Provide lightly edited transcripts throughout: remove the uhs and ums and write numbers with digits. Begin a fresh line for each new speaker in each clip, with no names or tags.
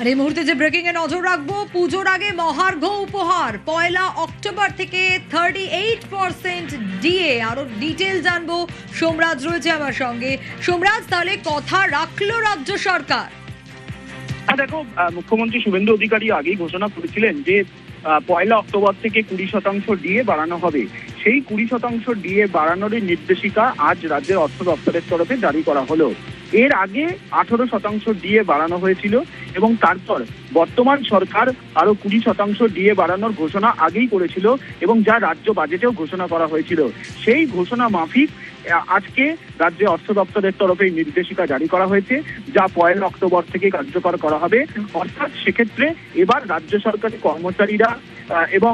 আর এই মুহূর্তে যে ব্রেকিং এ নজর রাখবো, পুজোর আগে মহার্ঘ উপহার 1 অক্টোবর থেকে 38% ডিএ। আরো ডিটেল জানবো, সোমরাজ রয়েছে আমার সঙ্গে। সোমরাজ, তাহলে কথা রাখলো রাজ্য সরকার?
দেখো, মুখ্যমন্ত্রী শুভেন্দু অধিকারী আগেই ঘোষণা করেছিলেন যে 1 অক্টোবর থেকে 20% ডিএ বাড়ানো হবে। সেই 20% ডিএ বাড়ানোর নির্দেশিকা আজ রাজ্যের অর্থ দপ্তরের তরফে জারি করা হলো। এর আগে 18% ডিএ বাড়ানো হয়েছিল এবং তারপর বর্তমান সরকার আরো 20% ডিএ বাড়ানোর ঘোষণা আগেই করেছিল এবং যা রাজ্য বাজেটেও ঘোষণা করা হয়েছিল। সেই ঘোষণা মাফিক আজকে রাজ্যে অর্থ দপ্তরের তরফে নির্দেশিকা জারি করা হয়েছে, যা 1 অক্টোবর থেকে কার্যকর করা হবে। অর্থাৎ সেক্ষেত্রে এবার রাজ্য সরকারি কর্মচারীরা এবং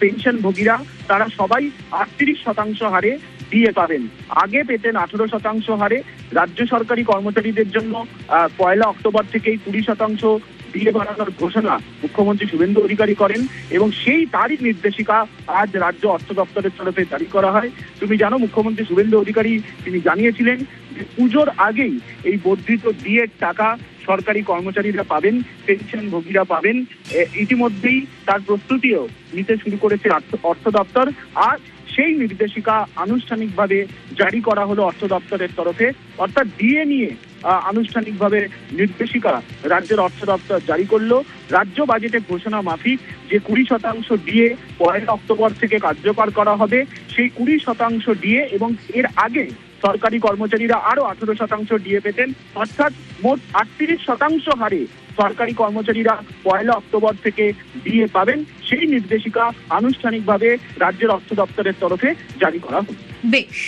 পেনশনভোগীরা তারা সবাই 38% হারে ডিএ পাবেন। আগে পেতেন 18% হারে। রাজ্য সরকারি কর্মচারীদের জন্য 1 অক্টোবর থেকেই 20% ডিএ বাড়ানোর ঘোষণা মুখ্যমন্ত্রী শুভেন্দু অধিকারী করেন এবং তারই নির্দেশিকা আজ রাজ্য অর্থ দপ্তরের তরফে জারি করা হয়। তুমি জানো, মুখ্যমন্ত্রী শুভেন্দু অধিকারী তিনি জানিয়েছিলেন যে পুজোর আগেই এই বর্ধিত ডিএর টাকা সরকারি কর্মচারীরা পাবেন, পেনশনভোগীরা পাবেন। ইতিমধ্যেই তার প্রস্তুতিও নিতে শুরু করেছে অর্থ দপ্তর। আজ সেই নির্দেশিকা আনুষ্ঠানিকভাবে জারি করা হলো অর্থ দপ্তরের তরফে। অর্থাৎ ডিএ নিয়ে আনুষ্ঠানিকভাবে নির্দেশিকা রাজ্যের অর্থ দপ্তর জারি করলো। রাজ্য বাজেটে ঘোষণা মাফিক যে 20% ডিএ 1 অক্টোবর থেকে কার্যকর করা হবে, সেই 20% ডিএ এবং এর আগে সরকারি কর্মচারীরা আরো 18% ডিএ পেতেন। অর্থাৎ মোট 38% হারে সরকারি কর্মচারীরা 1 অক্টোবর থেকে ডিএ পাবেন। সেই নির্দেশিকা আনুষ্ঠানিকভাবে রাজ্যের অর্থ দপ্তরের তরফে জারি করা হলো।
বেশ।